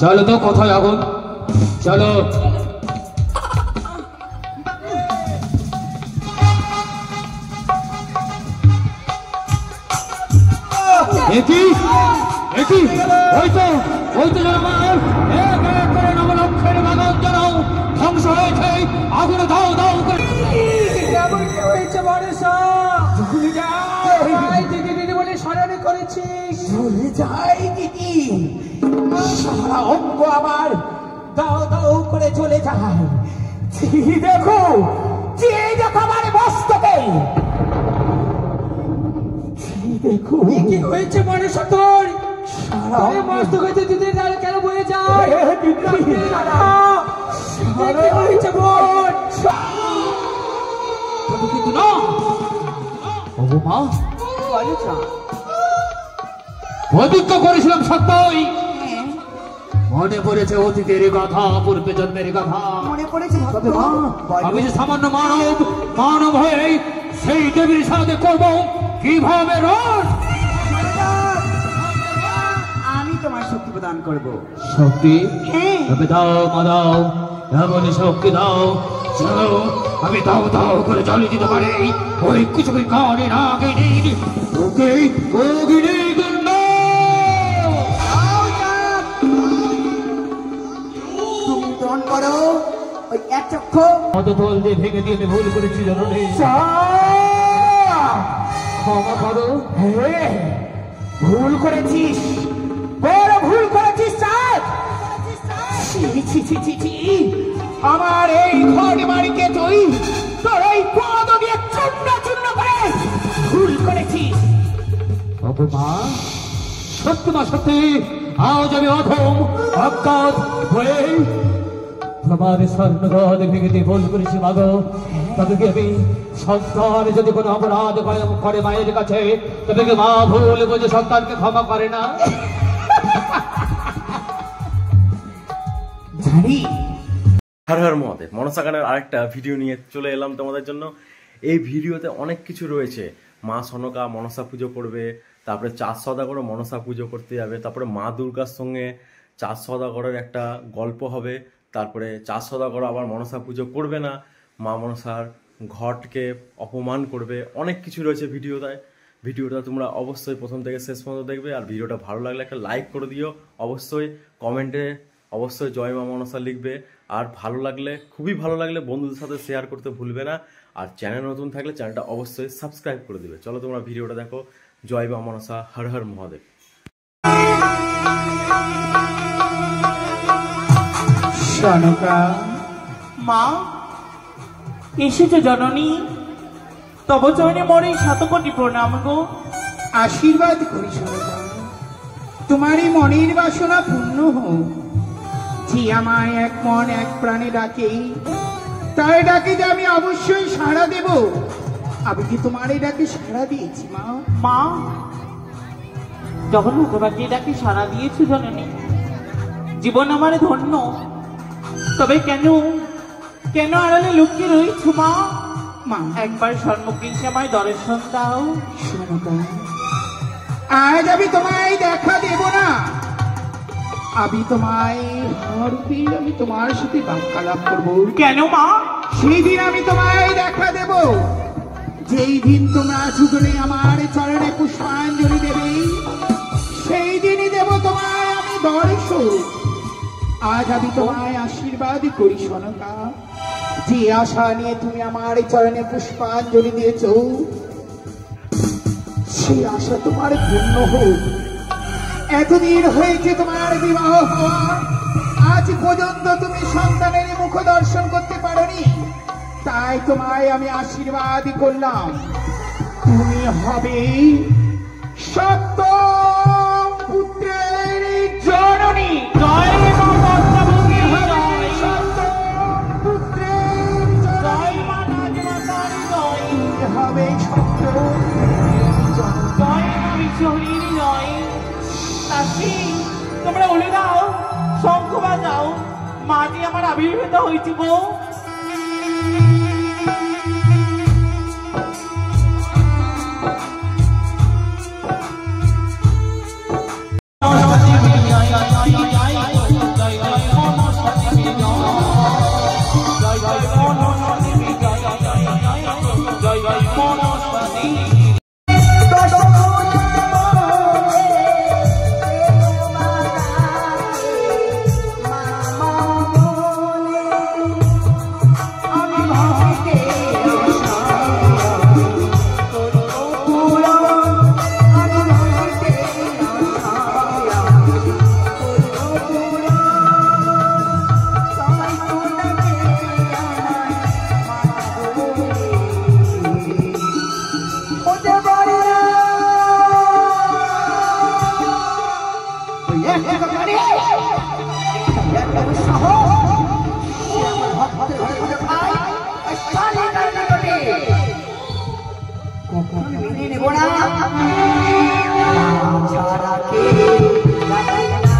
চলো তো, কোথায় আগুন? চলো। একই একই হয়তো হয়তো জনগণ এক এক করে নবলক্ষের বাগান যেন ধ্বংস হয়েছে। আগুনে দাও দাও করে হয়েছে মনসা। দিদি দিদি বলে স্মরণ করেছিস। চলে যাই দিদি, সারা অঙ্গ আবার দাও দাও করে চলে যায়। দেখো আমার মস্তকে, দেখো কি হয়েছে মনসা তোর? সারা মস্তক হয়েছে দিদি, তাহলে কেন বয়ে যায়? হয়েছে বোন কিন্তু না মা, প্রতিজ্ঞা করেছিলাম সত্যই। মনে পড়েছে অতীতের কথা, পূর্বে জন্মের কথা মনে পড়েছে। আমি যে সামান্য মানব, মানব হয়ে সেই দেবীর সাথে করবো কিভাবে রোজ? আমি তোমার শক্তি প্রদান করবো। শক্তি? তবে দাও মা, দাও এমনই শক্তি দাও, চলো আমি দাও দাও করে চালিয়ে দিতে পারি ওই কিছু কানে না গেনি ওকে ওগিনি গন্ধ। তুমি গ্রহণ করো ওই এক চক্ষ মদতল দিয়ে ভেঙে দিয়ে আমি ভুল করেছি জননী, ক্ষমা করো। হ্যাঁ ভুল করেছিস, বড় ভুল করেছিস। আমার এই ঘর বাড়িকে তুই তোর এই পদ দিয়ে চূর্ণ চূর্ণ করে ভুল করেছিস। মা সত্যি মা সত্যি, আজ আমি অধম অজ্ঞাত হয়ে তোমার স্বর্ণগদ ভেঙে দিয়ে ভুল করেছি মাগো। তবে কি আমি সন্তান যদি কোনো অপরাধ করে মায়ের কাছে, তবে কি মা ভুল বুঝে সন্তানকে ক্ষমা করে না? জানি। হর হর মহাদেব। মনসা গানের আরেকটা ভিডিও নিয়ে চলে এলাম তোমাদের জন্য। এই ভিডিওতে অনেক কিছু রয়েছে। মা সনকা মনসা পুজো করবে, তারপরে 4 সওদাগর মনসা পুজো করতে যাবে, তারপরে মা দুর্গার সঙ্গে 4 সওদাগরের একটা গল্প হবে, তারপরে 4 সওদাগর আবার মনসা পুজো করবে না, মা মনসার ঘটকে অপমান করবে। অনেক কিছু রয়েছে ভিডিওটায়। ভিডিওটা তোমরা অবশ্যই প্রথম থেকে শেষ পর্যন্ত দেখবে। আর ভিডিওটা ভালো লাগলে একটা লাইক করে দিও, অবশ্যই কমেন্টে অবশ্যই জয় মা মনসা লিখবে। আর ভালো লাগলে, খুবই ভালো লাগলে বন্ধুদের সাথে শেয়ার করতে ভুলবে না। আর চ্যানেল নতুন থাকলে চ্যানেলটা অবশ্যই সাবস্ক্রাইব করে দিবে। চলো তোমরা ভিডিওটা দেখো। জয় মা মনসা, হর হর মহাদেব। সনকা মা এসেছো জননী, তব চরণে মোর এই 7 কোটি প্রণাম গো। আশীর্বাদ করি সনকা, তোমারই মনের বাসনা পূর্ণ হোক। যে আমায় এক মন এক প্রাণে ডাকে, তাই ডাকে যে আমি অবশ্যই সাড়া দেব। আমি কি তোমার এই ডাকে সাড়া দিয়েছি মা? মা যখন ভগবানকে ডাকে সাড়া দিয়েছো জননী, জীবন আমার ধন্য। তবে কেন কেন আড়ালে লুকিয়ে রয়েছো মা? মা একবার সম্মুখে এসে আমায় দর্শন দাও। সনকা আজ আমি তোমায় দেখা দেব না। আমি তোমায় হরপি, আমি তোমার সাথে বাক্যালাপ করবো। কেন মা? সেই দিন আমি তোমায় দেখা দেব, যেই দিন তোমরা দুজনে আমার চরণে পুষ্পাঞ্জলি দেবে, সেই দিনই দেব তোমায় আমি দর্শন। আজ আমি তোমায় আশীর্বাদ করি সনকা, যে আশা নিয়ে তুমি আমার চরণে পুষ্পাঞ্জলি দিয়েছ, সেই আশা তোমার পূর্ণ হোক। এতদিন হয়েছে তোমার বিবাহ হওয়া, আজ পর্যন্ত তুমি সন্তানের মুখ দর্শন করতে পারোনি। তাই তোমায় আমি আশীর্বাদ করলাম, তুমি হবে সত্য পুত্রের জননী। জয় মা পদ্মাবতী, জয় সত্য পুত্রের জয় মা রাজমাতার জয়, হবে সত্য জয় মা বিশ্বহরীর জয়। দাসী তোমরা বলে দাও, শঙ্খ বাজাও, মা যে আমার আবির্ভূত হয়েছে গো। দেব না ছাড়া কে জানে না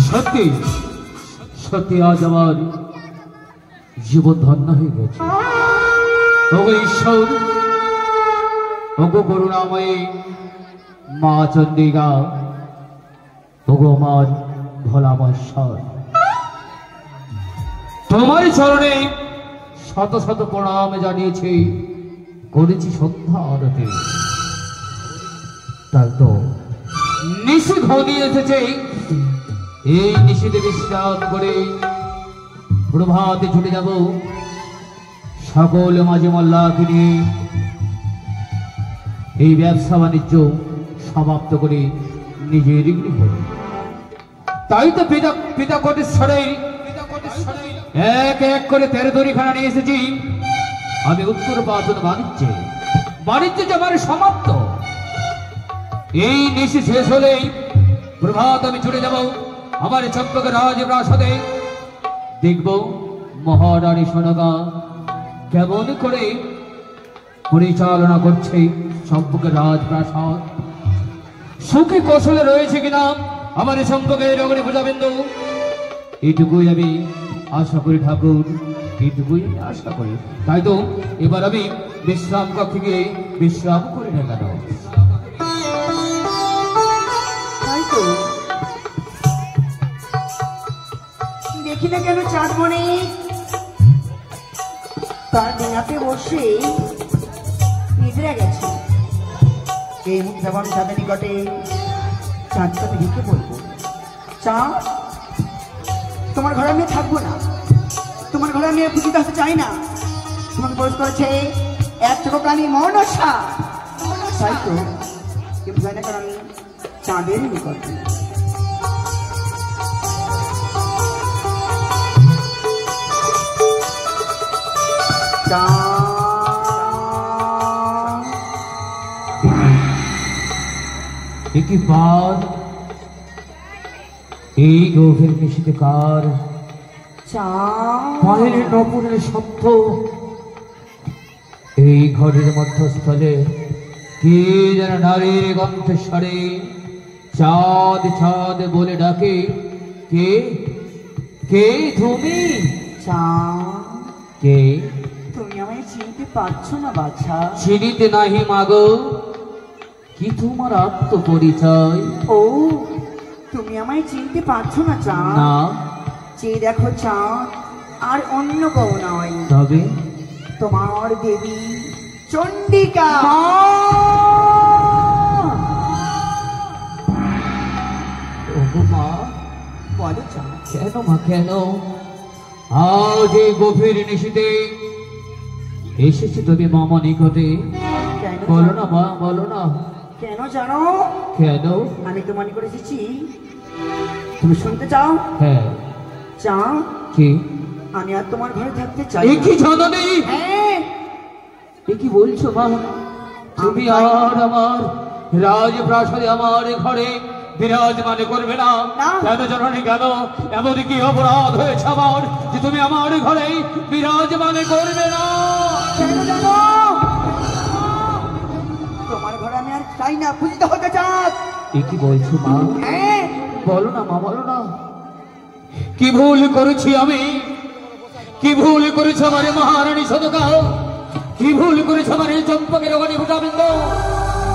সত্যি সত্যি আজ আমার জীবন ধন্য হয়ে গেছে। ওগো ঈশ্বর, ওগো করুণাময়ী মা চন্ডিকা, ওগো আমার ভোলামশ্বর, তোমার চরণে শত শত প্রণাম জানিয়েছি, করেছি সন্ধ্যা আরতি। তাই তো নিশি ঘনিয়ে এসেছে, এই নিশীতে বিশ্রাম করে প্রভাতে ছুটে যাব সকল মাঝে মল্লাকে নিয়ে এই ব্যবসা বাণিজ্য সমাপ্ত করে নিজের গৃহে। তাই তো পিতা কোটেশ্বরের এক এক করে 13 দড়িখানা নিয়ে এসেছি। আমি উত্তর পাচন বাণিজ্য যে আমার সমাপ্ত। এই নিশি শেষ হলেই প্রভাত আমি ছুটে যাব আমার চম্পক রাজপ্রাসাদে। দেখব মহারানী সনকা কেমন করে পরিচালনা করছে চম্পক রাজপ্রাসাদ, সুখী কৌশলে রয়েছে কিনা আমার চম্পকের রগণী পূজাবিন্দু। এইটুকুই আমি আশা করি ঠাকুর, এইটুকুই আমি আশা করি। তাই তো এবার আমি বিশ্রাম কক্ষে গিয়ে বিশ্রাম করে নেব। দেখি না কেন চাঁদমণি তার ডিঙাতে বসে নিদ্রা গেছে। এই মুগ্ধবান চাঁদের নিকটে চাঁদকে আমি ঢেকে বলবো, চাঁদ তোমার ঘরে আমি থাকবো না, তোমার ঘরে আমি পুজিতে আসতে চাই না। তোমাকে প্রবেশ করেছে এক ছোট প্রাণী মনসা। তাই তো কেউ যায় না, কারণ আমি চাঁদের নিকটে। এই গভীর নিশীতে কার পায়ের নপুরের শব্দ? এই ঘরের মধ্যস্থলে কে যেন নারীর কণ্ঠস্বরে চাঁদ চাঁদ বলে ডাকে। কে কে তুমি? কে? তুমি আমায় চিনতে পারছো না বাছা? চিনিতে নাহি মাগো, কি তোমার আত্মপরিচয়? ও তুমি আমায় চিনতে পারছো না চাঁদ? না। চেয়ে দেখো চাঁদ, আর অন্য কেউ নয়, তবে তোমার দেবী চন্ডিকা। ওগো মা, বলো চাঁদ। কেন মা কেন আজ এই গভীর নিশীতে এসেছি তুমি মামা নিকটে? কেন বলো না মা, বলো না। কেন জানো? কেন? আমি তোমার নিকট এসেছি, তুমি শুনতে চাও? হ্যাঁ। চাও? কি? আমি আর তোমার ঘরে থাকতে চাই এ কি জননী? হ্যাঁ। এ কি বলছো মা? তুমি আর আমার রাজপ্রাসাদে আমার ঘরে বিরাজমান করবে না? কেন জননী কেন? এমন কি অপরাধ হয়েছে আমার যে তুমি আমার ঘরে বিরাজমান করবে না? কেন জানো? তোমার ঘরে আমি আর চাই না, বুঝতে হতে চাঁদ। এ কি বলছো মা? হ্যাঁ। বলো না মা, বলো না। কি ভুল করেছি আমি? কি ভুল করেছ আমার মহারানী সদকা? কি ভুল করেছ আমার চম্পকের রগণী ভূষাবিন্দ?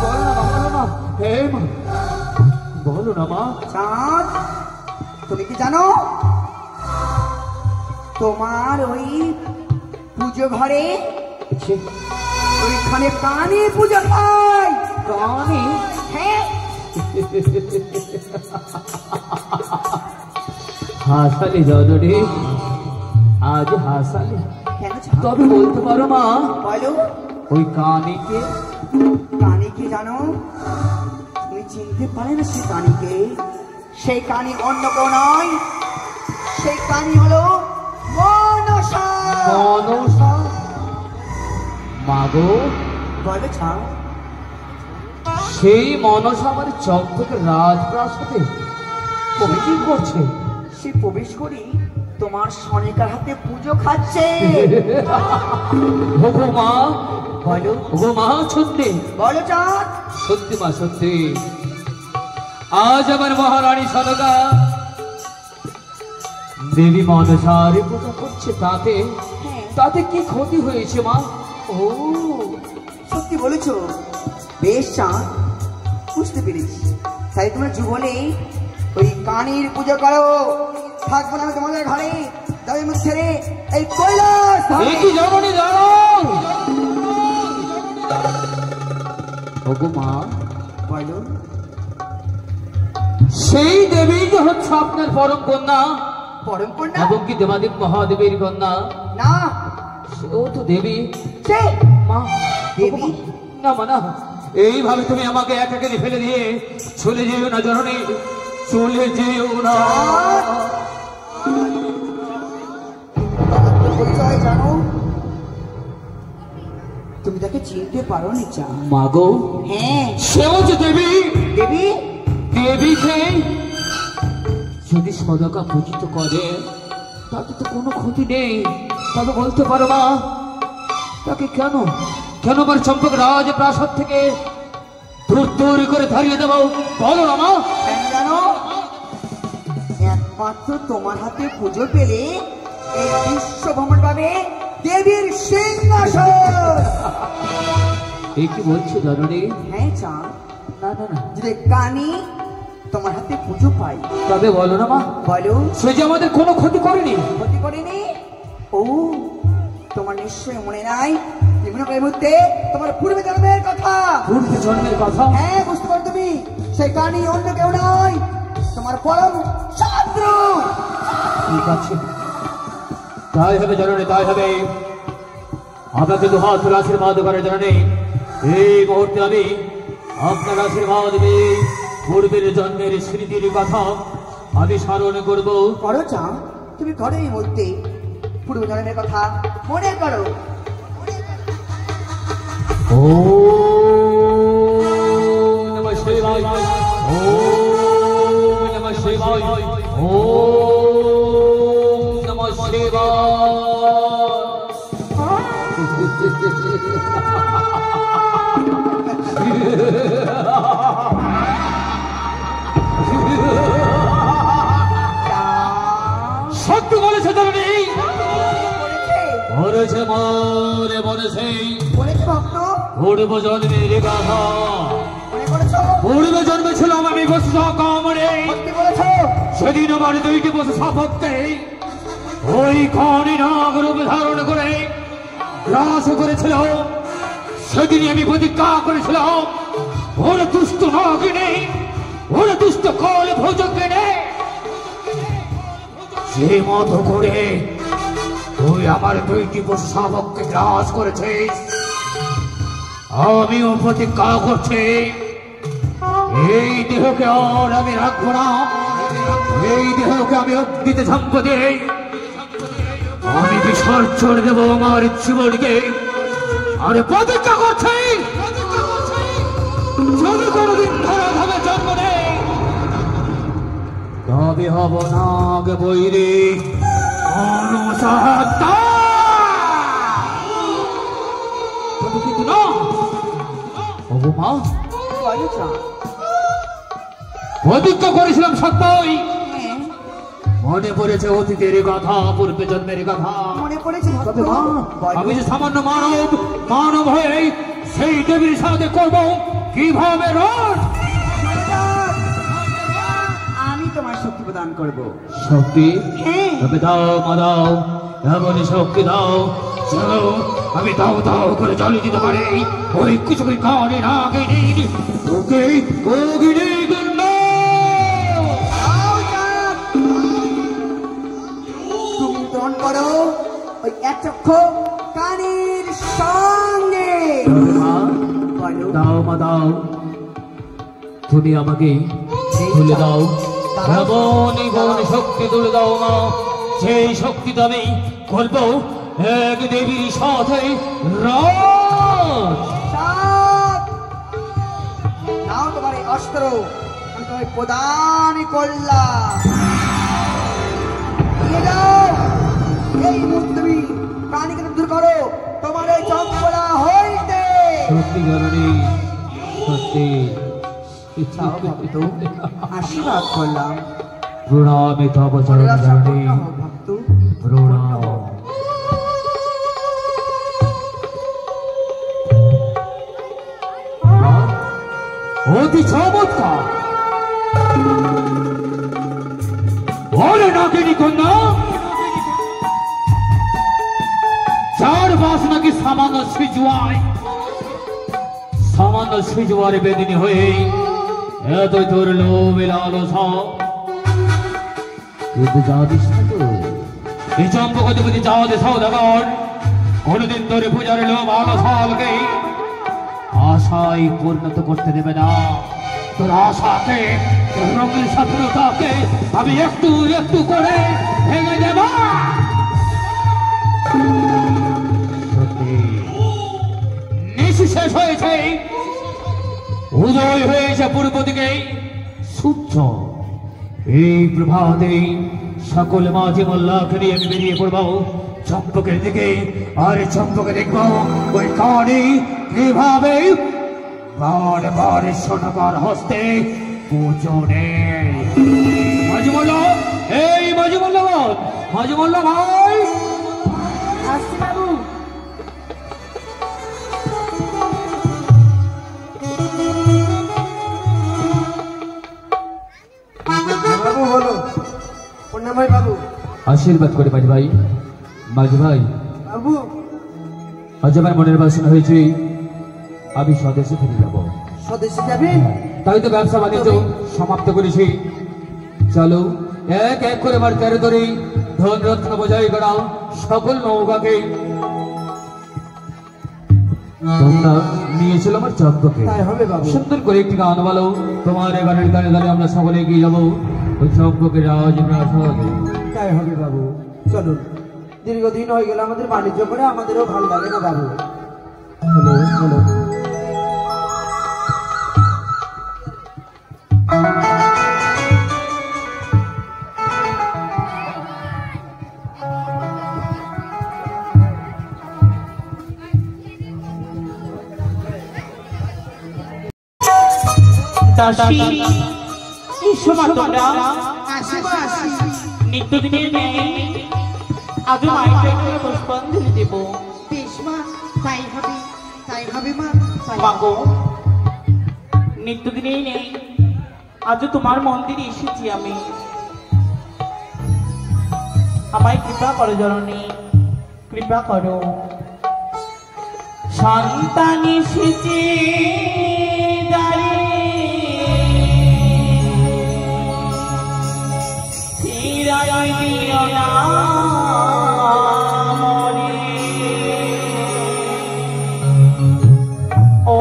বলো না মা, বলো না। হে মা, বলো না মা। চাঁদ তুমি কি জানো তোমার ওই পুজো ঘরে ওইখানে কানে পুজো হয়? কানে? হ্যাঁ। হাসালে জননী, আজ হাসালে। কেন চাঁদ? তবে বলতে পারো মা, বলো। ওই কানিকে? কানিকে জানো? তুমি চিনতে পারে না সে কানিকে? সেই কানি অন্য কেউ নয়, সেই কানি হলো মনসা। মনসা? মাগো, বলো চাঁদ। সেই মনসা আমার চম্পকে রাজপ্রাসাদে তুমি কি করছে? সে প্রবেশ করি তোমার সনিকার হাতে পুজো খাচ্ছে। ওগো মা, বলো ওগো মা, সত্যি বলো চাঁদ। সত্যি মা, সত্যি আজ আমার মহারানী সনকা দেবী মনসার পূজা করছে, তাতে হ্যাঁ। তাতে কি ক্ষতি হয়েছে মা? ও সত্যি বলেছো, বেশ চাঁদ, বুঝতে পেরেছি। তাই তোমরা জীবনে ওই কানির পুজো করো। থাকবো না আমি তোমাদের ঘরে, দাবি মুখ ছেড়ে এই কৈলাস ধামে। এই কি জননী, দাঁড়াও। ওগো মা, বলো সেই দেবী যে হচ্ছে আপনার পরম কন্যা পরম কন্যা? এবং কি দেবাদেব মহাদেবের কন্যা, না, সেও তো দেবী সে মা। দেবী? না মা, না, এইভাবে তুমি আমাকে একাকে ফেলে দিয়ে চলে যেও না জননী, চলে যেও না। পরিচয় জানো? তুমি তাকে চিনতে পারো নি চাঁদ? মাগো, হ্যাঁ সেও যে দেবী। দেবী? দেবীকে যদি সদকা পূজিত করে তাতে তো কোনো ক্ষতি নেই, তবে বলতে পারো মা, তাকে কেন কেন আমার চম্পক রাজ প্রাসাদ থেকে দূর দূর করে ধরিয়ে দেবো, বলো না মা। কেন জানো? একমাত্র তোমার হাতে পুজো পেলে এই বিশ্ব ভ্রমণ পাবে দেবীর সিংহাসন। এই কি বলছো জননী? হ্যাঁ চাঁদ, না না না, যদি কানি তোমার হাতে পুজো পাই, তবে বলো না মা, বলো সে যে আমাদের কোনো ক্ষতি করেনি। ক্ষতি করেনি? ও তোমার নিশ্চয়ই মনে নাই বিভিন্ন মুহূর্তে তোমার পূর্বে জন্মের কথা। পূর্ব জন্মের কথা? হ্যাঁ বুঝতে পারো তুমি, সেই কানি অন্য কেউ নয়, তোমার পরম শত্রু। ঠিক আছে, তাই হবে জননী, তাই হবে। আপনাকে দু হাত ধরে আশীর্বাদ করার জন্য এই মুহূর্তে আমি আপনার আশীর্বাদ দেবে। পূর্বের জন্মের স্মৃতির কথা আমি স্মরণ করব। করো চাঁদ, তুমি করো এই মুহূর্তে পূর্ব জন্মের কথা মনে করো। ও নমঃ শিবায়, ও নমঃ শিবায়, ও নমঃ সত্য বলেছে জননী, বলেছে মনে বলেছে বলেছে ভক্ত, পূর্ব জন্মের কথা। মনে করেছো? পূর্ব জন্মে ছিলাম আমি বসে কামড়ে, সত্যি বলেছো? সেদিন আমার দুইটি বসে সাপককে ওই খনি নাগ রূপ ধারণ করে গ্রাস করেছিল। সেদিনই আমি প্রতিজ্ঞা করেছিলাম, ওরা দুষ্ট নাগিনে, ওরা দুষ্ট কল ভোজকিনে, সে মতো করে তুই আমার দুইটি বসে শাবককে গ্রাস করেছিস। আমিও প্রতিজ্ঞা করছি, এই দেহকে আর আমি রাখবো না, এই দেহকে আমি অগ্নিতে ঝাঁপ দিই, আমি বিসর্জন দেবো আমার জীবনকে। আরে প্রতিজ্ঞা করছি, যদি কোনোদিন ধরাভাবে জন্ম নেই তবে হব নাগ বৈরী অনুসহতা। তবে কিন্তু না, ওগো মা, বলো চাঁদ। প্রতিজ্ঞা করেছিলাম সত্যই। হ্যাঁ, মনে পড়েছে অতীতের কথা, পূর্বে জন্মের কথা। মনে পড়েছে ভক্ত। তবে মা, বলো। আমি যে সামান্য মানব, মানব হয়ে সেই দেবীর সাথে করব কিভাবে রোজ? আমি তোমার শক্তি প্রদান করবো। শক্তি? হ্যাঁ। তবে দাও মা, দাও এমনই শক্তি দাও, চলো আমি দাও দাও করে জ্বালিয়ে দিতে পারি ওই কিছু কানে না গেনি ওকে কোগিনি গন্ধ। দাও চাঁদ। তুমি গ্রহণ করো ওই এক চক্ষু কানের সঙ্গে। তবে মা, বলো। দাও মা, দাও, তুমি আমাকে তুলে দাও, এমনই কোন শক্তি তুলে দাও মা, সেই শক্তি আমি করবো এক দেবীর সাথে রাজ। সাত নাও তোমার এই অস্ত্র, আমি তোমায় প্রদান করলাম। নিয়ে যাও এই মুহূর্তে তুমি প্রাণীকে দূর করো তোমার এই চম্পলা হইতে। সত্যি জননী সত্যি। যাও ভক্ত, আশীর্বাদ করলাম। প্রণামে তব চরণ জননী, ভক্ত প্রণাম। অতি চমৎকার। ওরে নাগিনী কন্যা, চার মাস নাকি সামান্য সিজুয়ারে বেদিনী হয়ে এতই তোর লোভে লালসা, কিন্তু জানিস না তো এই চম্পকদেবতী চাঁদ সৌদাগর কোনদিন ধরে পূজার লোভ লালসাকে আশায় পরিণত করতে দেবে না। তোর আশাকে, তোর রঙের স্বাধীনতাকে আমি একটু একটু করে ভেঙে দেব। নিশি শেষ হয়েছে, উদয় হয়েছে পূর্ব দিকে সূর্য। এই প্রভাতে সকল মাঝে মোল্লাকে নিয়ে আমি বেরিয়ে পড়বো চম্পকের দিকে। আর চম্পকে দেখবো ওই কানে কিভাবে বারবার সোনাকার হস্তে পূজনে। মাজমুল্লা, এই মাজমুল্লা ভাই, মাজমুল্লা ভাই আসছি বাবু। বাবু বলো, পূর্ণা ভাই বাবু। আশীর্বাদ করে মাঝি ভাই। মাঝি ভাই, বাবু আজ আমার মনের বাসনা হয়েছে আমি স্বদেশে ফিরে যাব। স্বদেশে যাবেন? তাই তো ব্যবসা বাণিজ্য সমাপ্ত করেছি। চলো এক এক করে আমার তেরে ধরে ধন রত্ন বোঝাই করা সকল নৌকাকে তোমরা নিয়েছিল আমার চক্রকে। তাই হবে বাবু। সুন্দর করে একটি গান বলো, তোমার এবারের গানে গানে আমরা সকলে এগিয়ে যাবো ওই চক্রকে রাজপ্রাসাদ। তাই হবে বাবু, চলুন। দীর্ঘদিন হয়ে গেল আমাদের বাণিজ্য করে, আমাদেরও ভালো লাগে না বাবু। Hello hello. দাসী এসো মা, তোমরা আসিবা আসি। নিত্যদিনের ন্যায় আজ মায়ের জন্য পুষ্পাঞ্জলি দেব। বেশ মা, তাই হবে, তাই হবে মা। মাগো, নিত্যদিনের ন্যায় আজ তোমার মন্দিরে এসেছি আমি। আমায় কৃপা করো জননী, কৃপা করো। সন্তান এসেছে দ্বারে, ফিরায় দিও না মরে। ও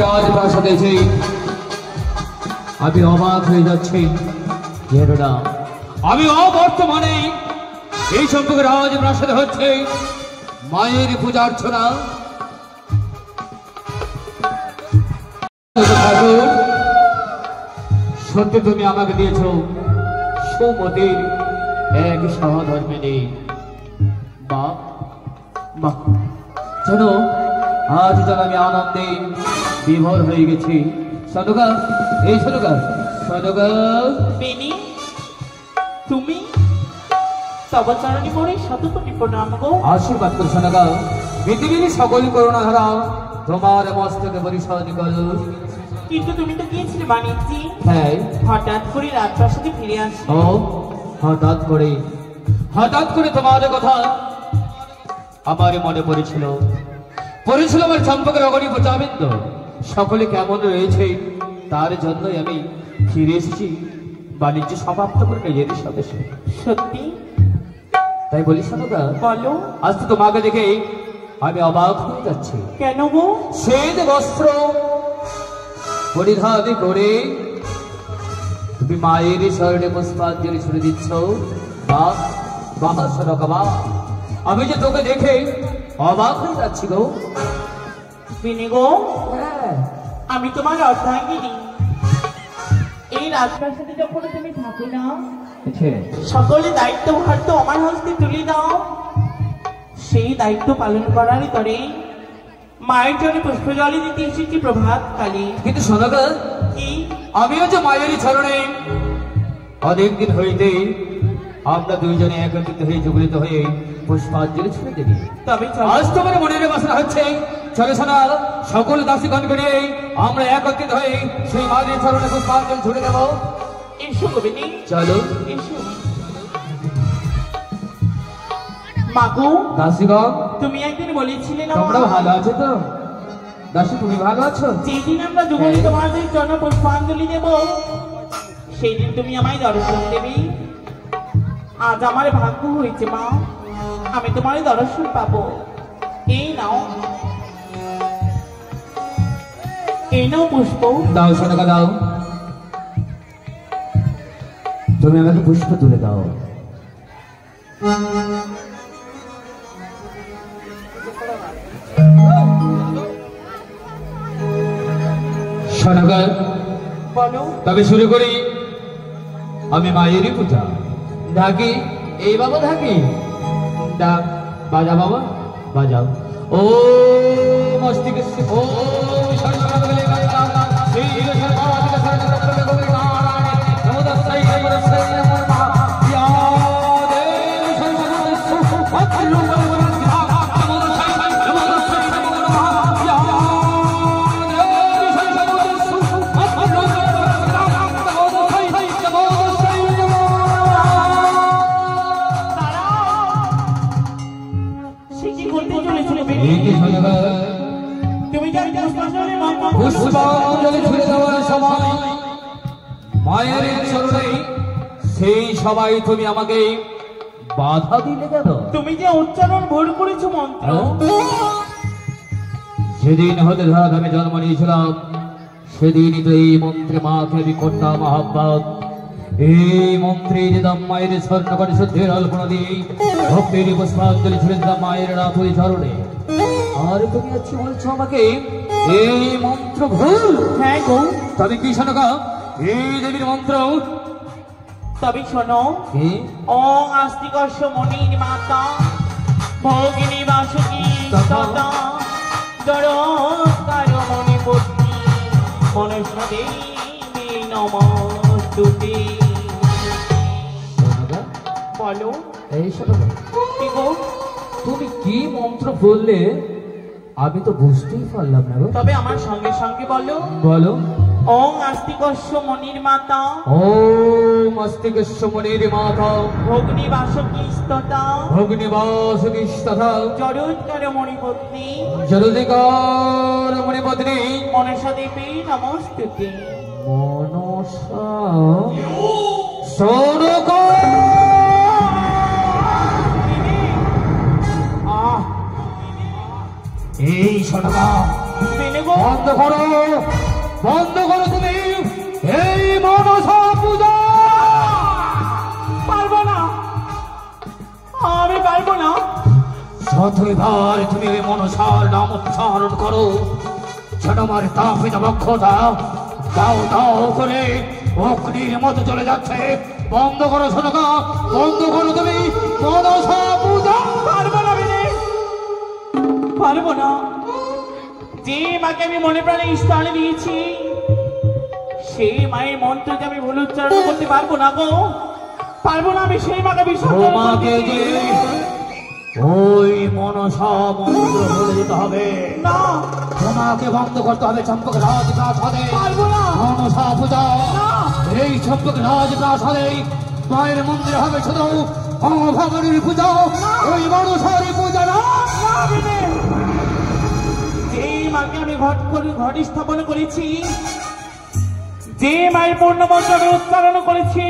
রাজপ্রাসাদে এসে আমি অবাক হয়ে যাচ্ছি। কেননা আমি অবর্তমানে এই সম্পর্কে রাজপ্রাসাদে হচ্ছে মায়ের পূজা অর্চনা। সত্যি তুমি আমাকে দিয়েছ সুমতির এক সহধর্মিনী। বা বাহ, জানো আজ যেন আমি আনন্দে বিভোর হয়ে গেছি। সনকা, এই সনকা, সনকা, বেনি, তুমি তব চরণে পড়ে শত কোটি প্রণাম গো। আশীর্বাদ করো সনকা। পৃথিবীর সকল করুণা ধারা তোমার মস্তকে পরিশোধ করো। কিন্তু তুমি তো গিয়েছিলে বাণিজ্যে, হ্যাঁ, হঠাৎ করে রাজপ্রাসাদে ফিরে আসো। ও হঠাৎ করে তোমার কথা আমার মনে পড়েছিল আমার চম্পকের অগণিত চাবিন্দ সকলে কেমন রয়েছে, তার জন্যই আমি ফিরে এসেছি বাণিজ্য সমাপ্ত করে নিজের সাথে। সত্যি তাই বলি সনকা, বলো। আজ তো তোমাকে দেখে আমি অবাক হয়ে যাচ্ছি। কেন গো? শ্বেত বস্ত্র পরিধান করে তুমি মায়ের শরণে পুষ্পাঞ্জলি ছুড়ে দিচ্ছ। বাহ বাহ সনকা, বাহ, আমি যে তোকে দেখে অবাক হয়ে যাচ্ছি গো। বেনি গো, হ্যাঁ, আমি তোমার অর্ধাঙ্গিনী। এই রাজপ্রাসাদে যখন তুমি থাকো না, সকলে দায়িত্বভার তো আমার হস্তে তুলে দাও। সেই দায়িত্ব পালন করার তরে মায়ের জন্য পুষ্পজলি দিতে এসেছি প্রভাত কালে। কিন্তু সনকা, কি? আমিও যে মায়েরই চরণে অনেকদিন হইতে আমরা দুইজনে একত্রিত হয়ে যুগলিত হয়ে পুষ্পাঞ্জলি ছুড়ে দিই। তবে আজ তোমার মনের বাসনা হচ্ছে চলে শোনা, সকল দাসীগণকে নিয়ে আমরা একত্রিত হয়ে সেই মায়ের চরণে পুষ্পাঞ্জলি ছুড়ে দেব। এসো গো বেনি, চলো এসো। মাগো, দাসীগণ, তুমি একদিন বলেছিলে না তোমরা ভালো আছো তো? দাসী, তুমি ভালো আছো? যেদিন আমরা যুগলে তোমাদের জন্য পুষ্পাঞ্জলি দেব, সেই দিন তুমি আমায় দর্শন দেবে। আজ আমার ভাগ্য হয়েছে মা, আমি তোমার দর্শন পাবো। এই নাও, এই নাও পুষ্প। দাও সনকা, দাও, তুমি আমাকে পুষ্প তুলে দাও। সনকা, বলো। তবে শুরু করি আমি মায়েরই পূজা। ঢাকি, এই বাবা ঢাকি, ডাক বাজা বাবা, বাজাও। ও মস্তিকে ও তুমি জানি পুষ্পাঞ্জলি ছুড়ে দেওয়ার সময় মায়ের চরণে সেই সবাই তুমি আমাকে বাধা দিলে কেন? তুমি যে উচ্চারণ ভুল করেছো মন্ত্র। সেদিন হতে ধরাধামে জন্ম নিয়েছিলাম, সেদিনই তো এই মন্ত্রে মাকে আমি করতাম আহ্বান। এই মন্ত্রে যেতাম মায়ের স্বর্ণ করে শুদ্ধের অল্পনা দিয়ে ভক্তির পুষ্পাঞ্জলি ছুড়ে দিতাম মায়ের রাতুরি চরণে। আর তুমি আজকে বলছো আমাকে এই মন্ত্র ভুল? হ্যাঁ গো। তবে কি শোনকা, এই দেবীর মন্ত্র? তবে শোনো, ওং আস্তিকস্য মনির মাতা ভগিনী বাসুকি তথা জড়ৎকার মণিপতি মনস্বদেবী নমস্তুতে। বলো। এই শোনকা, কি গো? তুমি কি মন্ত্র বললে আমি তো বুঝতেই পারলাম না। তবে আমার সঙ্গে সঙ্গে বলো। বলো। ওং আস্তিকস্য মনির মাতা ওম আস্তিকস্য মনির মাতা ভগ্নী বাসকি স্ততা ভগ্নী বাসকি স্ততা জড়োৎকার মণিপত্নী জড়োৎকার মণিপত্নী মনসা দেবী নমস্তুতে। মনসা সনকা, এই সনকা, বন্ধ করো, বন্ধ করো তুমি এই মনসা পূজা। পারবো না, আমি পারবো না। যতবার তুমি ওই মনসার নাম উচ্চারণ করো যেন আমার তাপিত বক্ষতা দাও দাও করে অগ্নির মতো চলে যাচ্ছে। বন্ধ করো সনকা, বন্ধ করো তুমি মনসা পূজা। পারবো না বিনে, পারবো না। যে মাকে আমি মনে প্রাণে স্থান দিয়েছি সেই মায়ের মন্ত্রকে আমি ভুল উচ্চারণ করতে পারবো না গো, পারবো না। আমি সেই মাকে তোমাকে যে ওই মনসা মন্ত্র বলে যেতে হবে না, তোমাকে বন্ধ করতে হবে চম্পক রাজ প্রাসাদে। পারবো না। মনসা পূজা না। এই চম্পক রাজ প্রাসাদে মায়ের মন্দির হবে শুধু ভগবানের পূজা, ওই মনসার পূজা না। না বিনে, যেই মাকে আমি ঘট স্থাপন করেছি, যে মায়ের পূর্ণ মন্ত্র আমি উচ্চারণ করেছি,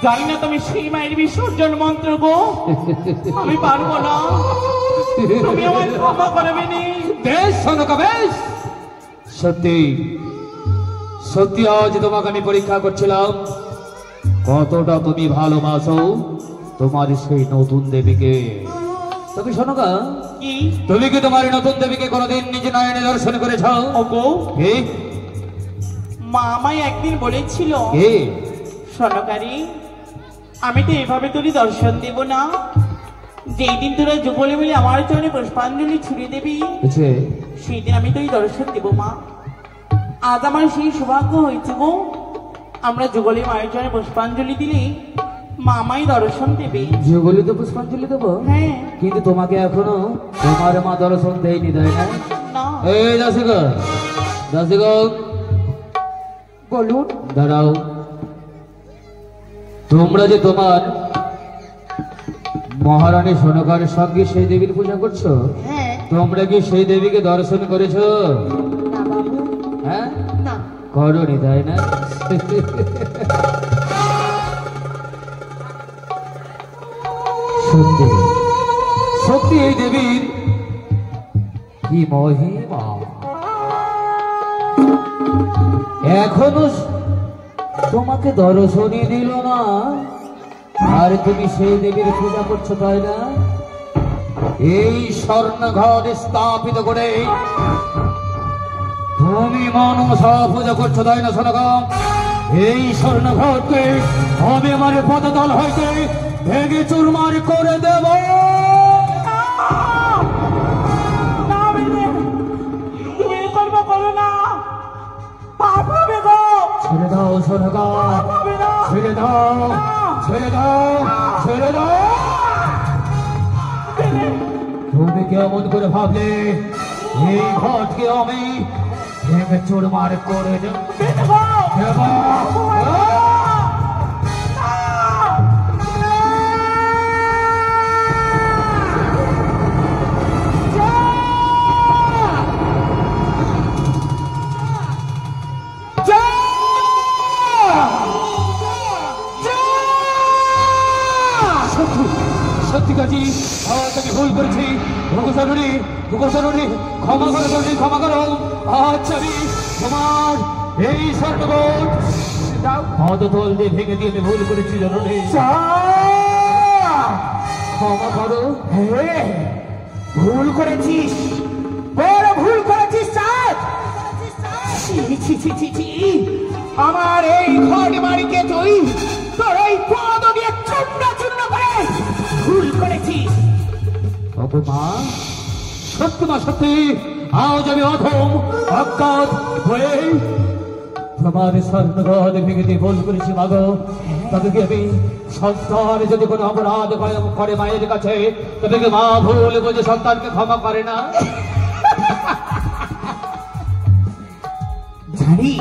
জানি না তুমি সেই মায়ের বিসর্জন মন্ত্র গো, আমি পারবো না। তুমি আমার ক্ষমা করবে নি। বেশ সনকা বেশ, সত্যি সত্যি আজ তোমাকে আমি পরীক্ষা করছিলাম কতটা তুমি ভালোবাসো তোমার সেই নতুন দেবীকে। তবে সনকা, কি তুমি কি তোমার নতুন দেবীকে কোনোদিন নিজে নয়নে দর্শন করেছ? ওগো, কি মা আমায় একদিন বলেছিল, কি সনকারী আমি তো এভাবে তোর দর্শন দেব না, যেই দিন তোরা যুগলে মিলে আমার চরণে পুষ্পাঞ্জলি ছুড়ে দেবি বুঝছে? সেই দিন আমি তোর দর্শন দেব মা। আজ আমার সেই সৌভাগ্য হয়েছে গো, আমরা যুগলে মায়ের চরণে পুষ্পাঞ্জলি দিলে মা আমায় দর্শন দেবে। যুগলি তো পুষ্পাঞ্জলি দেবো, হ্যাঁ। কিন্তু তোমাকে এখনো তোমার মা দর্শন দেয়নি, দেয় না? না। এই দাসিগণ, দাসিগণ বলুন। দাঁড়াও, তোমরা যে তোমার মহারানী সনকার সঙ্গে সেই দেবীর পূজা করছো, হ্যাঁ। তোমরা কি সেই দেবীকে দর্শন করেছো? না বাবু, হ্যাঁ, না। করনি, তাই না? সত্যি সত্যি এই দেবীর কি মহিমা, এখনো তোমাকে দর্শনই দিল না, আর তুমি সেই দেবীর পূজা করছো, তাই না? এই স্বর্ণঘট স্থাপিত করে তুমি মনসা পূজা করছো, তাই না সনগম? এই স্বর্ণঘটকে আমি আমার পদতল হইতে ভেঙে চুরমার করে দেব। না বিনে, তুমি এই কর্ম করো না, পাপ হবে গো। ছেড়ে দাও সনগম, হবে না। ছেড়ে দাও, ছেড়ে দাও, ছেড়ে দাও। তুমি কেমন করে ভাবলে এই ঘটকে আমি ভেঙে চুরমার করে দেব? সত্যি কাজী, আজ আমি ভুল করেছি। ভগসানুরি, ভগসানুরি, ক্ষমা করো জননী, ক্ষমা করো। আজ আমি তোমার এই স্বর্ণবোধ পদতল দিয়ে ভেঙে দিয়ে আমি ভুল করেছি জননী, ক্ষমা করো। হ্যাঁ, ভুল করেছিস, বড় ভুল করেছিস চাঁদ। ছি, ছি, ছি, ছি, ছি। আমার এই ঘট বাড়িকে তুই তোর এই পদ দিয়ে চূর্ণ চূর্ণ করে ভুল করেছিস। অপমান, সত্যি মা সত্যি আজ আমি অধম অজ্ঞাত হয়ে তোমার স্বর্ণগদ ভেঙে দিয়ে ভুল করেছি মাগো। তবে কি আমি সন্তান যদি কোনো অপরাধ করে মায়ের কাছে, তবে কি মা ভুল বুঝে সন্তানকে ক্ষমা করে না? জানি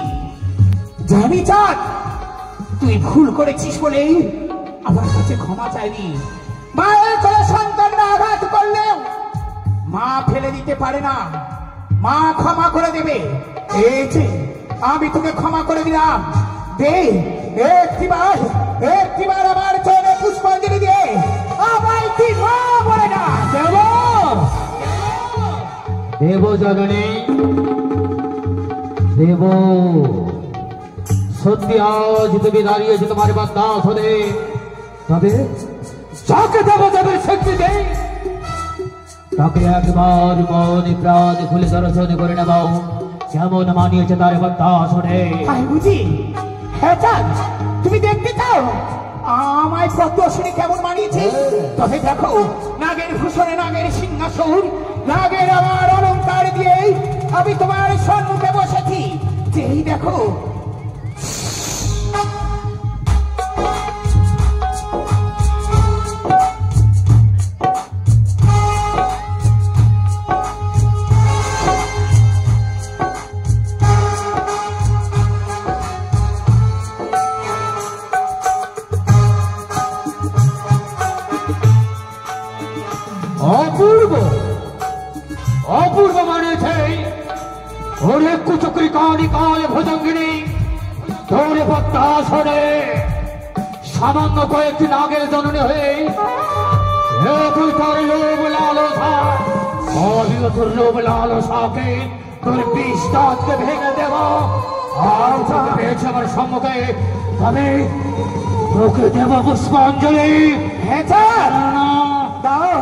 জানি চাঁদ, তুই ভুল করেছিস বলে আমার কাছে ক্ষমা চাইনি। মায়ের কোলে সন্তানরা আঘাত করলেও মা ফেলে দিতে পারে না, মা ক্ষমা করে দেবে। এই যে আমি তোকে ক্ষমা করে দিলাম, দে একটিবার একটিবার আমার চরণে পুষ্পাঞ্জলি দিয়ে আমায় তুই মা বলে না। দেব দেব জননী, দেব। সত্যি আজ তুমি দাঁড়িয়েছো তোমার বান্দা হলে, তবে যাকে দেব দেবের শক্তি দেই, তাকে একবার মনে প্রাণ খুলে দর্শন করে নেবাও। যেমন মানিয়েছে তার বত্তাসনে। তাই বুঝি? হ্যাঁ চাঁদ, তুমি দেখতে চাও আমায় কত শুনে কেমন মানিয়েছে? তবে দেখো, নাগের ভূষণে নাগের সিংহাসন, নাগের আমার অলঙ্কার দিয়ে আমি তোমার সম্মুখে বসেছি। যেই দেখো অপূর্ব অপূর্ব মানেছে ওরে কুচক্রি কালী কালে ভুজঙ্গিনী তোর বত্তাসনে সামান্য কয়েকটি নাগের জননী হয়ে তুই তোর লোভ লালসা অবিগতর লোভ লালসাকে তোর বিষ দাঁতকে ভেঙে দেব। আর তোকে পেয়েছে আমার সম্মুখে, তবে তোকে দেব পুষ্পাঞ্জলি। হ্যাঁ চাঁদ, দাও।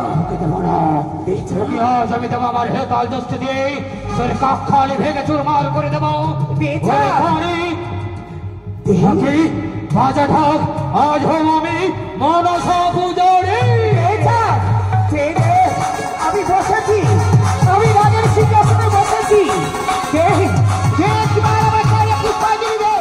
ইতিহাস আমি দেবো আমার হেতাল দস্তি দিয়ে তোর কাকখালি ভেঙে চুরমার করে দেবো। বাজা ঢাক, আজ হোম আমি মনসা পূজারি। আমি বসেছি, আমি রাগের সিংহাসনে বসেছি। পুষ্পাঞ্জলি দে।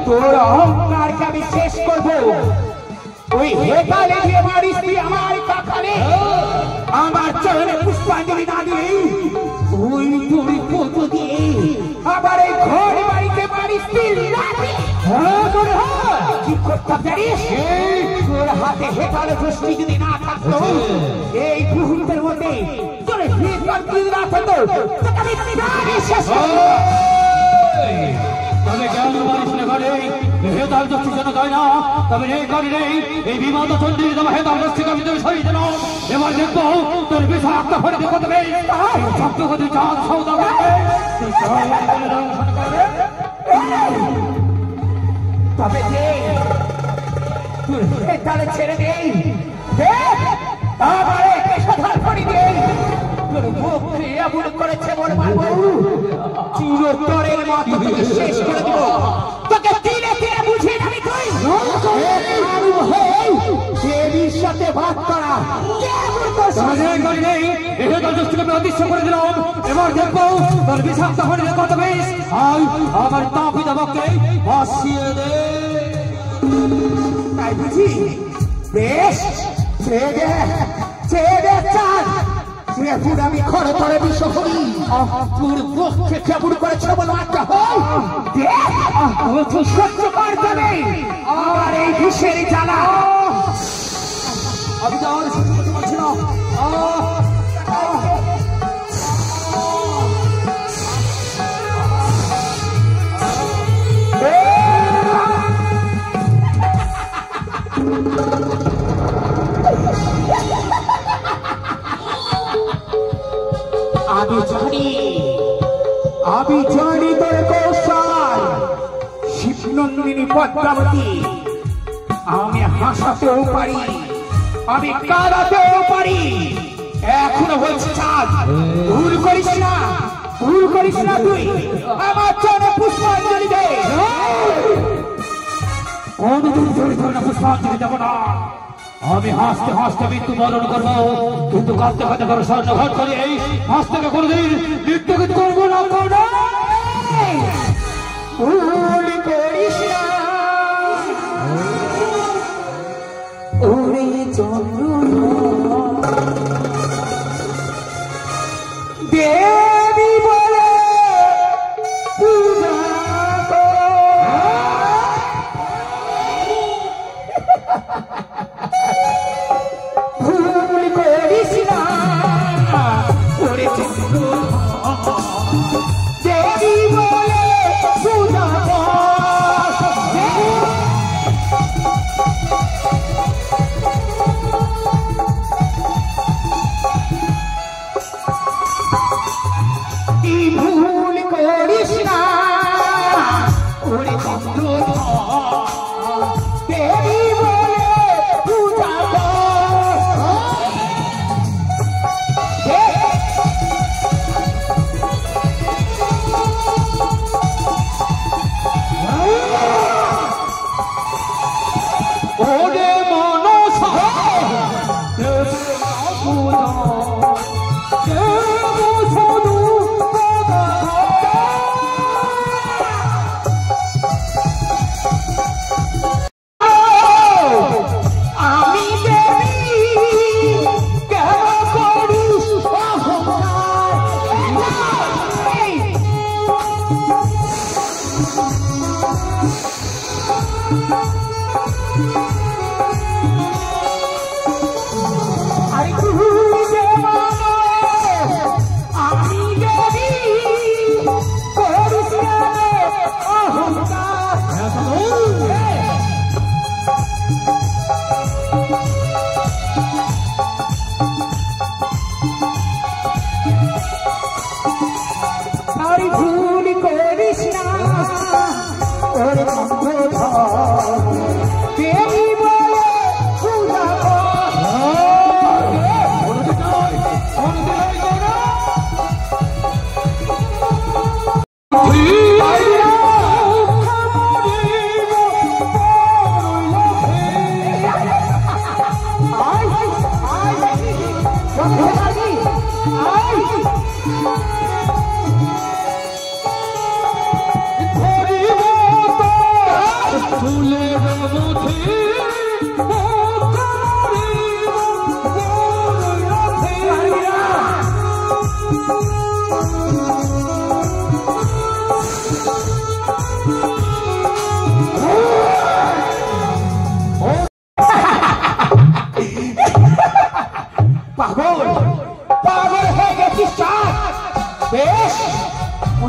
তোর অহংকারকে আমি শেষ করবো। ওই হেতালে দিয়ে মারিস তুই আমার কাকালে, আমার চরণে পুষ্পাঞ্জলি না দিলে ওই তোর কত দিয়ে আবার এই ঘর বাড়িতে মারিস তুই রাতে। কি করতে পারিস? তোর হাতে হেতালে দৃষ্টি যদি না থাকতো, এই মুহূর্তের মধ্যে তোর হেতাল যদি না থাকতো, তোকে আমি প্রাণে শেষ করবো। তবে কেন মারিস না ঘরে হেতাল দস্তি যেন দেয় না, তবে এই ঘরে নেই এই বিমাদ চন্ডী তোমার হেতাল দস্তিকে আমি তুমি সরিয়ে দিল। এবার দেখবো তোর বিষয় একটা ফেরে দেখো তবে সত্যি চাঁদ সৌদা তবে তাহলে ছেড়ে দেই, আবার পেশাদার করে দেই। তোর মুখ এমন করেছে মনে মারবো, চিরতরের মতো তোকে শেষ করে দিব। তোকে তিলে তিলে বুঝিয়ে আমি কই দেবীর সাথে ভাগ করা অদৃশ্য করে দিলাম। এবার দেখবো তোর বিষাক্ত হলে কত বেশ আমার তাপি দাবাকে ভাসিয়ে দে। তাই বুঝি? বেশ, ছেড়ে দে, ছেড়ে দে চাঁদ। আমি ঘরে ঘরে বিশ্ব করি তোর পক্ষে কেমন করেছিল বলো একটা সহ্য করতে নেই আমার এই বিষের জ্বালা। আমি তো আর সহ্য করতে পারছি না। আমি জানি তোর কৌশল শিবনন্দিনী পদ্মাবতী। আমি হাসাতেও পারি, আমি কাঁদাতেও পারি। এখনো বলছি চাঁদ, ভুল করিস না, ভুল করিস না। তুই আমার চরণে পুষ্পাঞ্জলি দে। কোনদিন ধরে ধরে না পুষ্পাঞ্জলি দেবো না। আমি হাসতে হাসতে মৃত্যু বরণ করবো, কিন্তু কাঁদতে কাঁদতে করে স্বর্ণঘট করে এই হাস থেকে কোনদিন মৃত্যু কিন্তু করবো না। ভুল করিস না ওরে চন্দ্র দেবী বলে পূজা ভুল করিস না ওরে চন্দ্র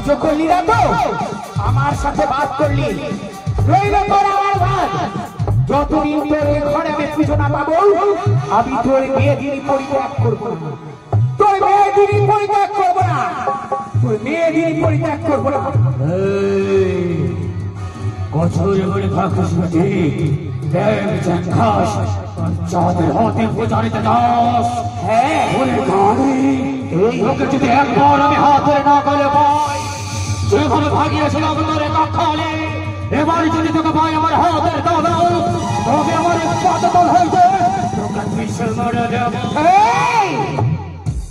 পুজো করলি না তো আমার সাথে বাদ করলি রইল তোর আমার ভাত যতদিন তোর ঘরে আমি পুজো না পাবো আমি তোর মেয়েগিরি পরিত্যাগ করবো না তোর মেয়েগিরি পরিত্যাগ করবো না তোর মেয়েগিরি পরিত্যাগ করবো না কঠোর করে থাকুস দেব চাখাস চাঁদের হাতে প্রচারিত দাস হ্যাঁ এই লোকে যদি একবার আমি হাত ধরে না গেলে পাই যেভাবে ভাগিয়েছিলাম তোরে কক্ষালে এবার যদি তোকে পাই আমার হাতের দাও তবে আমার পাতল হইতে তোকে বিশ্বের মরে দেব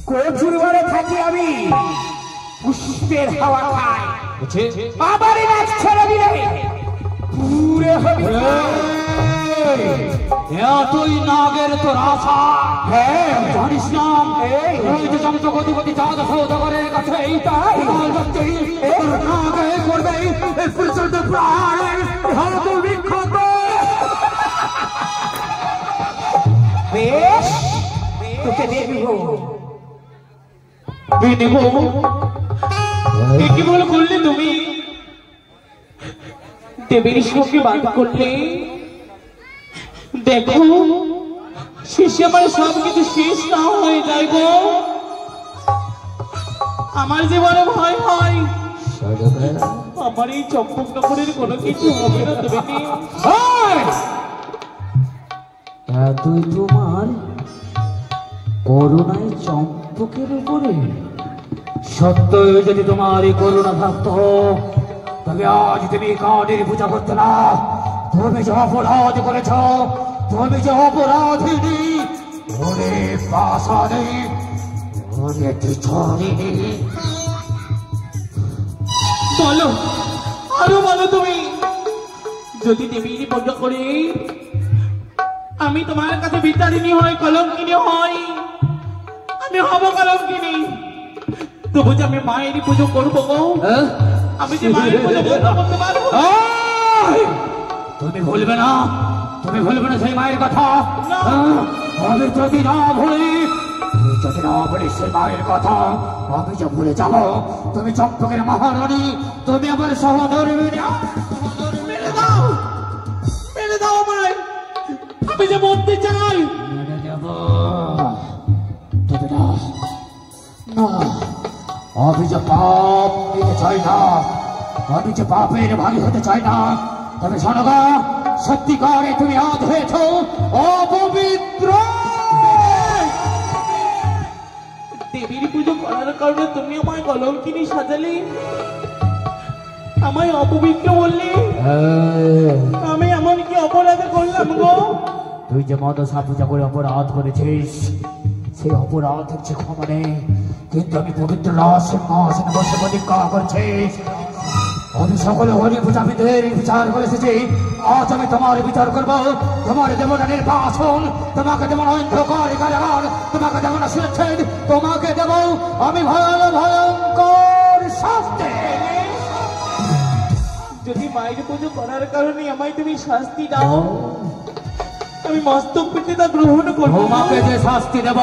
কচুর ঘরে থাকি আমি পুষ্পের হাওয়া খাই আবার নাচ ছেড়ে দিলে পুরে হবে এতই নাগের তোর আশা হ্যাঁ জানিস না ওই যে চন্দ্রগতিপতি চাঁদ সৌদাগরের কাছে এইটাই নাগে করবে প্রচন্ড প্রাণের হাত বিক্ষত বেশ তোকে দেখব কি বলে করলে তুমি দেবীর সঙ্গে বাদ করলে দেখো শেষে আমার সব কিছু শেষ না হয়ে যায় গো আমার জীবনে ভয় হয় আমার এই চম্পক নগরের কোনো কিছু হবে না দেবী এতই তোমার করুণায় চম্পকের উপরে সত্যই যদি তোমার এই করুণা থাকতো তবে আজ তুমি কাঠের পূজা করতে না তুমি যে অপরাধ করেছ তুমি যে অপরাধিনী ওরে পাশানি ওরে পিছানি বলো আরো বলো তুমি যদি দেবীর পূজা করে আমি তোমার কাছে বিচারিনী হয় কলঙ্কিনী হয় আমি হব কলঙ্কিনী তবু যে আমি মায়েরই পুজো করবো গো আমি যে মায়ের পুজো করতে পারবো তুমি ভুলবে না সেই মায়ের কথা আমি যদি না ভুলি সেই মায়ের কথা আমি যে ভুলে যাবো তুমি চম্পকের মহারানী তুমি আমার সহধর্মিনী মেরে দাও আমায় আমি যে মরতে চাই মেরে দেব তবে না আমি যে পাপ নিতে চাই না আমি যে পাপের ভাগী হতে চাই না তবে শোনগা সত্যিকারে তুমি আজ হয়েছ অপবিত্র দেবীর পুজো করার কারণে তুমি আমায় কলঙ্কিনী সাজালে আমায় অপবিত্র বললে আমি এমন কি অপরাধ করলাম গো তুই যে মনসা পূজা করে অপরাধ করেছিস সেই অপরাধ হচ্ছে ক্ষমা নেই কিন্তু আমি পবিত্র সিংহাসনে বসে প্রতিজ্ঞা করছিস আমি সকলে হরি পূজাবিদের বিচার করে এসেছি আজ আমি তোমার বিচার করবো তোমার দেবো না নির্বাসন তোমাকে দেবো না অন্ধকার কারাগার তোমাকে দেবো না সুচ্ছেদ তোমাকে দেবো আমি ভয়ানক ভয়ঙ্কর শাস্তি যদি মায়ের পুজো করার কারণে আমায় তুমি শাস্তি দাও, আমি মস্তক পেতে তা গ্রহণ করবো। তোমাকে যে শাস্তি দেব,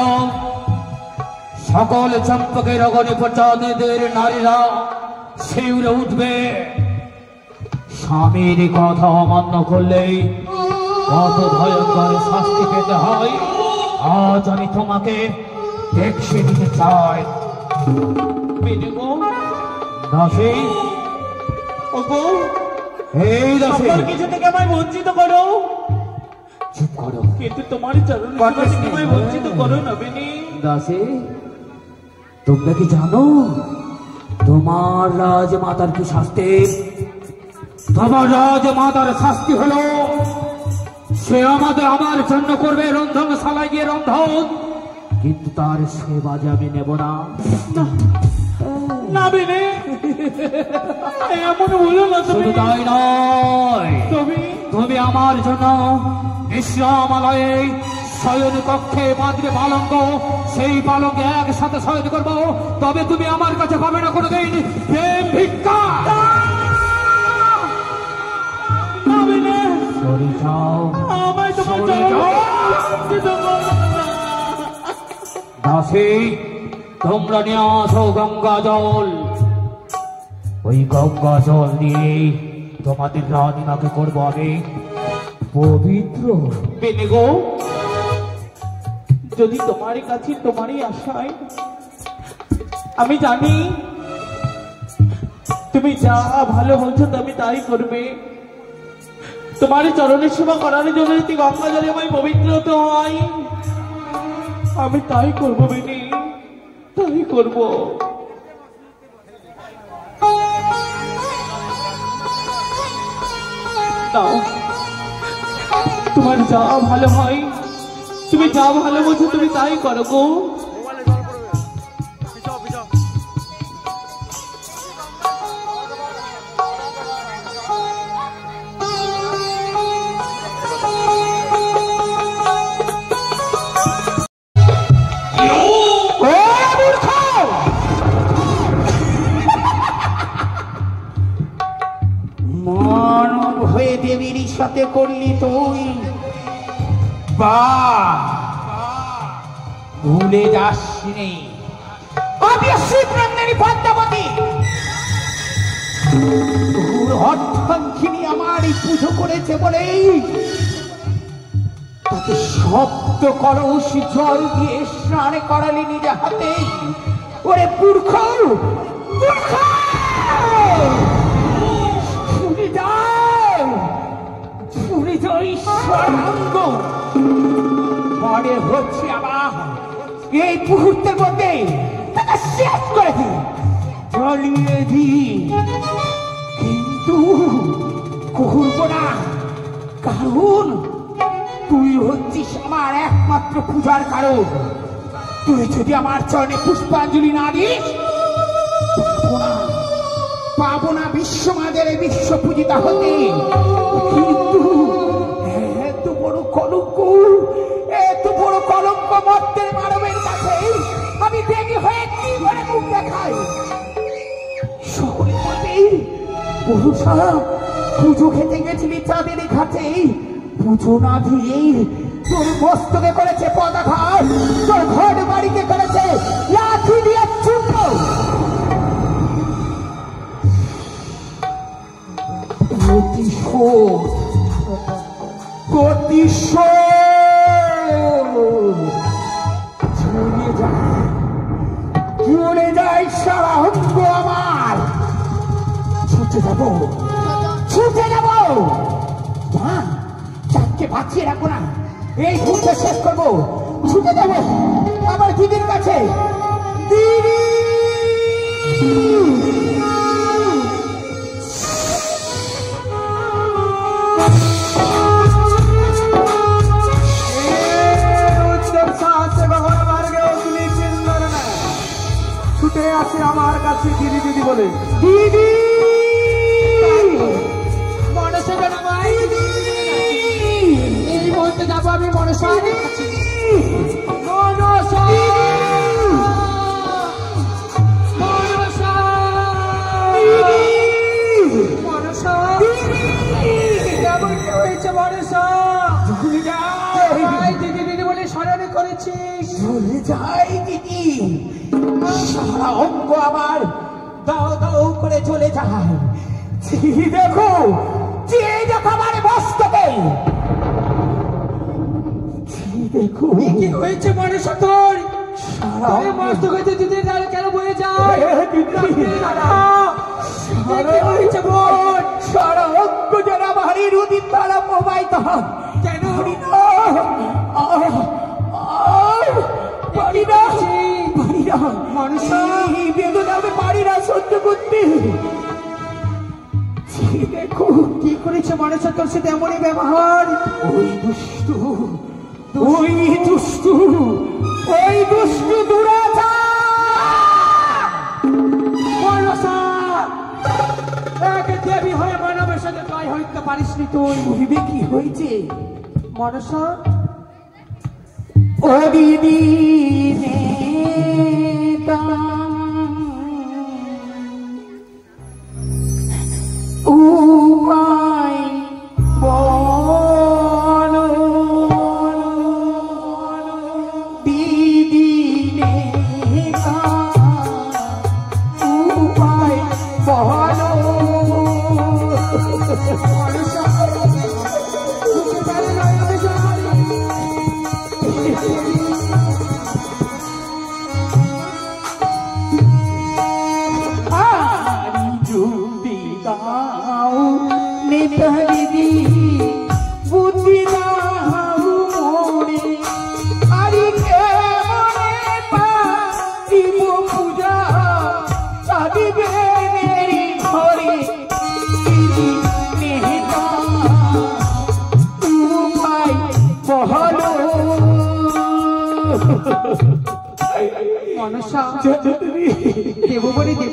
সকল চম্পকের অগণে প্রজাতিদের নারীরা শিউরে উঠবে। স্বামীর কথা অমান্য করলেই কত ভয়ঙ্কর শাস্তি পেতে হয়, আজ আমি তোমাকে দেখিয়ে দিতে চাই। দাসী, ওগো, এই দাসী, সকল কিছু থেকে আমায় বঞ্চিত করো, চুপ করো। কিন্তু তোমার চরণ সেবা থেকে আমায় বঞ্চিত করো না বেনি। দাসী, তোমরা কি জানো তোমার রাজমাতার কি শাস্তি? তোমার রাজমাতার শাস্তি হলো সে আমার জন্য করবে রন্ধনশালায় গিয়ে রন্ধন, কিন্তু তার সেবা যে আমি নেব না। না বেনে, এমন বলো না তুমি। শুধু তাই নয়, তুমি আমার জন্য বিশ্রামালয়ে শয়ন কক্ষে বাঁধবে পালঙ্ক, সেই পালঙ্কে একসাথে শয়ন করবো, তবে তুমি আমার কাছে পাবে না কোনোদিন প্রেম ভিক্ষা। সরে যাও, সরে যাও। দাসী, তোমরা নিয়ে আসো গঙ্গা জল, ওই গঙ্গা জল দিয়ে তোমাদের রানীমাকে করবো আমি পবিত্র। বেনে গো, যদি তোমারই কাছে তোমারই আশায়, আমি জানি তুমি যা ভালো বলছো তুমি তাই করবে। তোমার চরণের সেবা করার জন্য যদি গঙ্গা জলে আমায় পবিত্র হতে হয়, আমি তাই করবো বেনি, তাই করবো। দাও, তোমার যা ভালো হয়, তুমি যা ভালো বোঝো তুমি তাই করো গো। মানব হয়ে দেবীর সাথে করলি তুই, ভুলে যাসনি আমি শ্রীপ্রাঙ্গিনী পদ্মাবতী অর্থাঙ্কিনী আমার এই পুজো করেছে বলেই তাকে শব্দ কলস জল দিয়ে স্নান করালি নিজে হাতে। ওরে মূর্খ, মূর্খ, শুনে যাও, শুনে যাও, ঈশ্বরাঙ্গ মনে হচ্ছে আমার এই মুহূর্তের মধ্যে তাকে শেষ করে দি, জ্বলিয়ে দি, কিন্তু করব না, কারণ তুই হচ্ছিস আমার একমাত্র পূজার কারণ। তুই যদি আমার চরণে পুষ্পাঞ্জলি না দিস, পাবো না বিশ্বমাদের বিশ্ব পূজিতা হতে। কিন্তু এত বড় কলঙ্ক, এত বড় কলঙ্ক মর্তের মানবের কাছে আমি দেবী হয়ে কি করে মুখ দেখাই? সকলে বলবে পুরুষা পুজো খেতে গেছিলি চাঁদের ঘাটে, পুজো না দিয়ে তোর মস্তকে করেছে পদাঘাত, তোর ঘর বাড়িতে করেছে লাঠি দিয়ে চূর্ণ। প্রতিশোধ, প্রতিশোধ চলে যায়, চলে যায় সারা অঙ্গ আমার। ছুটে যাবো, ছুটে যাবো, চারটে বাঁচিয়ে রাখবো না, এই ঘুরতে শেষ করবো। ছুটে যাবো আমার দিদির কাছে। দিদি, ছুটে আসে আমার কাছে দিদি দিদি বলে। দিদি, মনসা জানাই, এই মুহূর্তে যাবো আমি মনসা, মনসা, মনসা, মনসা। করছিস? চলে যাই দিদি, সারা অঙ্গ আমার দাও দাও করে চলে যায়। দেখো আমার মস্তকে, দেখো কি হয়েছে মনসা তোর? সারা মস্তকে যদি কেন বয়ে যায়? সারা অঙ্গ যারা ভারী রুদিন দ্বারা প্রবাহিত হয়। কেন? পারি না মনসা, এই বেদনা আমি পারি না সহ্য করতে। দেখো কি করেছে মনসা তোর সাথে এমনই ব্যবহার? ওই দুষ্টু দুরাচার দেবী হয়ে মানবের সাথে জয় হইতে পারিসনি তুই। বুঝবে কি হয়েছে মনসা, ও দিদি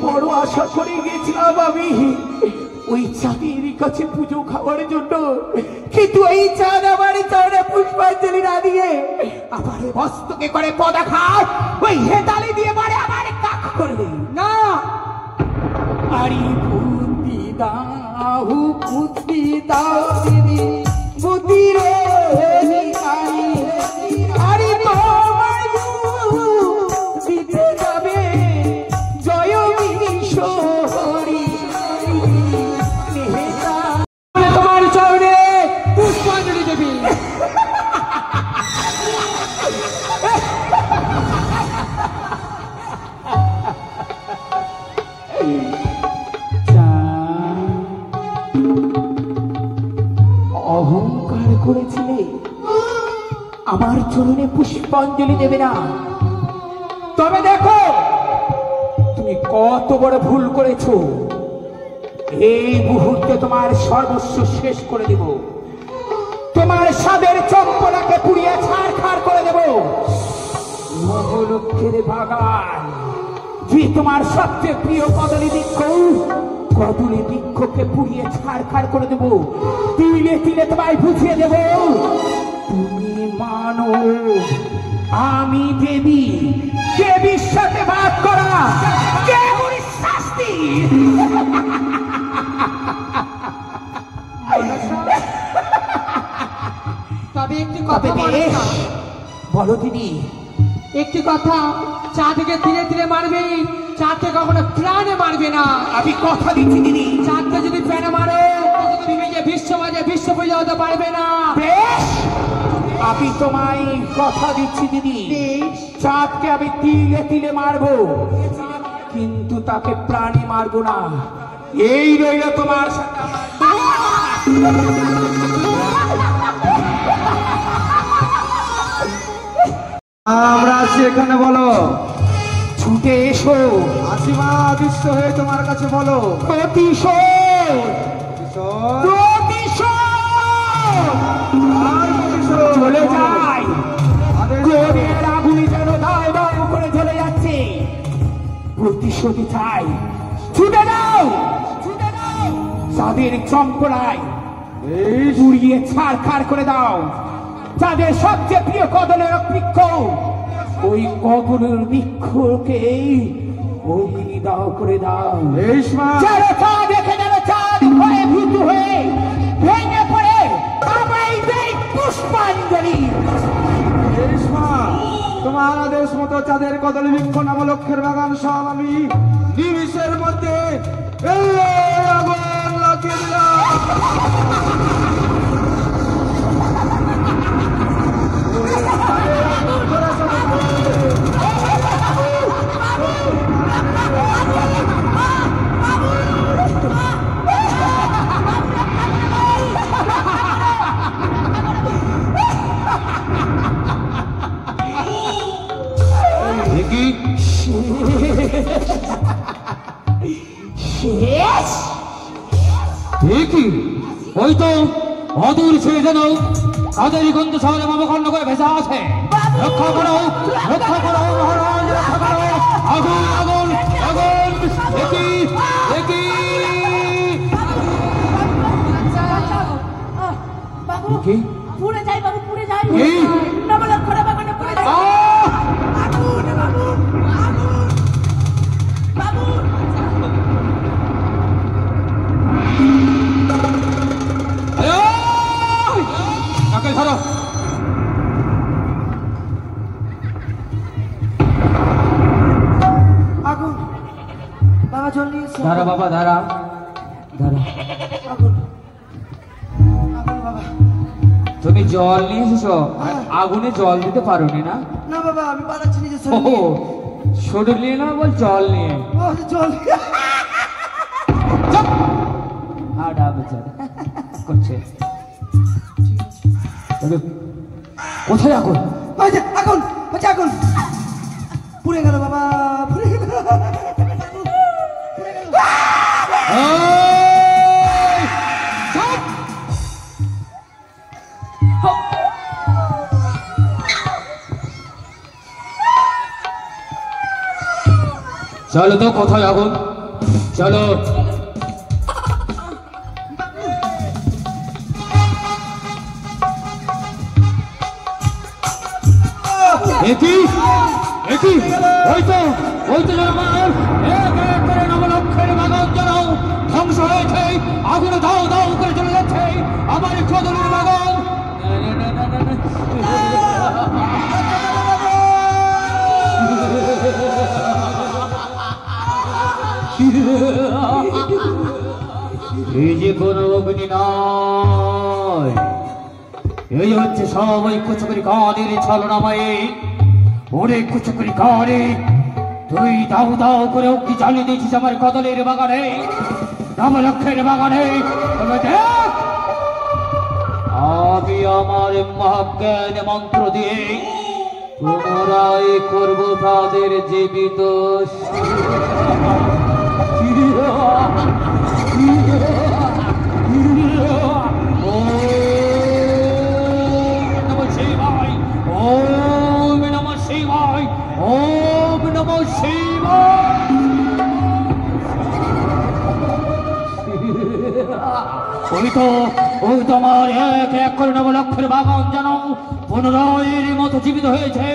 বড় আশা করে গেছিলাম আমি ওই চাঁদের কাছে পুজো খাওয়ার জন্য, কিন্তু এই চাঁদ আমার চরণে পুষ্পাঞ্জলি না দিয়ে আমার মস্তকে করে পদাঘাত, ওই হেতালি দিয়ে মারে আমার কাক করবে না। আরে বুদ্ধি দাও দিদি, বুদ্ধি রে আরে তোমার দিতে যাবে জয় বিশ্বহরি, তোমার চরণে পুষ্পাঞ্জলি দেবী। অহংকার করেছিলে, আমার চরণে পুষ্পাঞ্জলি দেবে না? তবে দেখো তুমি কত বড় ভুল করেছো। এই মুহূর্তে তোমার সর্বস্ব শেষ করে দেব, তোমার সাদের চম্পলাকে পুড়িয়ে ছাড়খাড় করে দেব। মহালক্ষ্মীর বাগান, যে তোমার সবচেয়ে প্রিয় কদলী বৃক্ষ, কদলী বৃক্ষকে পুড়িয়ে ছাড়খাড় করে দেব, তিলে তিলে তোমায় বুঝিয়ে দেব তুমি মানো আমি দেবী, দেবীর সাথে ভাগ করা কেমন শাস্তি। তবে একটি কথা বলো দিদি। একটি কথা, চাঁদকে ধীরে ধীরে মারবে, চাঁদকে কখনো প্রাণে মারবে না। আমি কথা দিচ্ছি দিদি, চাঁদকে যদি প্রাণে মারো তুমি যে বিশ্ব মাঝে বিশ্ব পূজা হতে পারবে না। বেশ, আমি তোমায় কথা দিচ্ছি দিদি, চাঁদকে আমি তিলে তিলে মারবো, কিন্তু তাকে প্রাণী মারবো না। এই রইল তোমার সাথে আমরা আছি এখানে, বলো। ছুটে এসো, আসিমা আদিষ্ট হয়ে তোমার কাছে বলো। চলে যাই, ক্রোধের আগুনে যেন দাও দাও করে জ্বলে যাচ্ছে। প্রতিশোধ চাই, ছুটে দাও, যাদের চম্পলায় পুড়িয়ে ছাড়খাড় করে দাও, যাদের সবচেয়ে প্রিয় কদলের বৃক্ষ, ওই কদলের বৃক্ষকে অগ্নি দাও করে দাও। যারা চাঁদ দেখে যারা চাঁদ ভয়ে ভীত হয়ে ভেঙে পড়ে আমায় দেয় পুষ্পাঞ্জলি। তোমার আদেশ মতো চাঁদের কদলী বৃক্ষ নবলক্ষের বাগান সব আমি নিমিষের মধ্যে আগুন লাগিয়ে দিলাম। ওই তো অদূর ছেড়ে যেন কাদেরই গন্ধ শহরে মামকাণ্ড করে ভেসে আছে। রক্ষা করো, রক্ষা করো মহারাজ, রক্ষা করো। আগুন আগুন আগুন, একই একই বাবু পুড়ে যাই, বাবু পুড়ে যাই, কি? নবলক্ষরা বাগানে পুড়ে যাই। আগুন আগুন আগুন বাবু। কাকে ধরো। আগুন বাবা জল নিয়েছে। দাঁড়া বাবা দাঁড়া দাঁড়া। আগুন আগুন বাবা। তুমি জল নিয়ে এসেছো, আগুনে জল দিতে পারোনি না? না বাবা আমি পালাচ্ছি নিজে ও শরীর নিয়ে না, বল জল নিয়ে। জল আডা বেচারা করছে। তবে কোথায় আগুন? আগুন আগুন পুড়ে গেল বাবা, পুড়ে গেল। চলো তো, কোথায় আগুন? চলো। একই একই ওই তো জনমান এক এক করে নবলক্ষের বাগান যেন ধ্বংস হয়েছে। আগুনে দাও দাও করে চলে যাচ্ছে আমার কদলের বাগান। এই যে কোনো অগ্নি নয়, এই হচ্ছে সব ওই কুচুকুরি কানের ছলনাময়ে। ওরে কুচুকুরি কানে, তুই দাও দাও করে অগ্নি জ্বালিয়ে দিয়েছিস আমার কদলের বাগানে, নবলক্ষের বাগানে। তবে দেখ, আমি আমার মহাজ্ঞান মন্ত্র দিয়ে পুনরায় করব তাদের জীবিত। ওই তোমার এক এক করে নবলক্ষের বাগান যেন পুনরায়ের মতো জীবিত হয়েছে।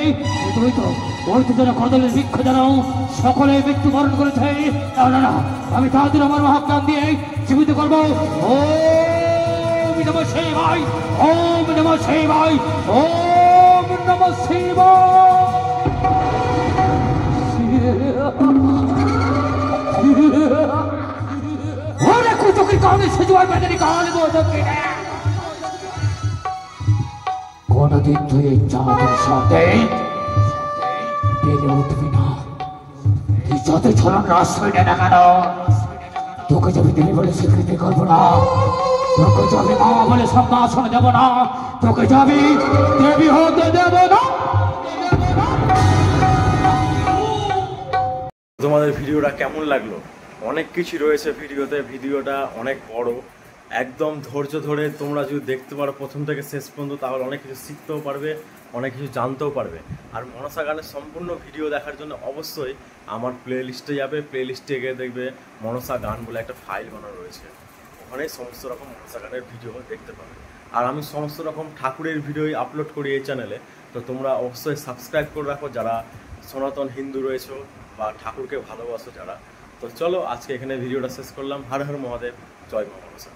ওই তো যেন কদলের বৃক্ষ যেন সকলে মৃত্যুবরণ করেছে। না না না, আমি তাদের আমার মহাজ্ঞান দিয়ে জীবিত করবো। ওম নমঃ শিবায়, ওম নমঃ শিবায়, ওম নমঃ শিবায়। ওরে কুচুকির কারণে সেজুয়ার বেদারি কারণে বোঝাচ্ছি না। কোনদিন তুই এই চাঁদের সাথে পেরে উঠবি না। তুই যত ছলন রাস হয়ে না কেন, তোকে যাবি দেবী বলে স্বীকৃতি করবো না, তোকে যাবি মা বলে সম্ভাষণ দেব না, তোকে যাবি দেবী হতে দেব না। তোমাদের ভিডিওটা কেমন লাগলো? অনেক কিছু রয়েছে ভিডিওতে, ভিডিওটা অনেক বড়। একদম ধৈর্য ধরে তোমরা যদি দেখতে পারো প্রথম থেকে শেষ পর্যন্ত, তাহলে অনেক কিছু শিখতেও পারবে, অনেক কিছু জানতেও পারবে। আর মনসা গানের সম্পূর্ণ ভিডিও দেখার জন্য অবশ্যই আমার প্লে লিস্টে যাবে। প্লে লিস্টে গিয়ে দেখবে মনসা গান বলে একটা ফাইল বানানো রয়েছে, ওখানে সমস্ত রকম মনসা গানের ভিডিও দেখতে পাবে। আর আমি সমস্ত রকম ঠাকুরের ভিডিওই আপলোড করি এই চ্যানেলে, তো তোমরা অবশ্যই সাবস্ক্রাইব করে রাখো যারা সনাতন হিন্দু রয়েছো বা ঠাকুরকে ভালোবাসো যারা। তো চলো আজকে এখানে ভিডিওটা শেষ করলাম। হর হর মহাদেব, জয় মা মনসা।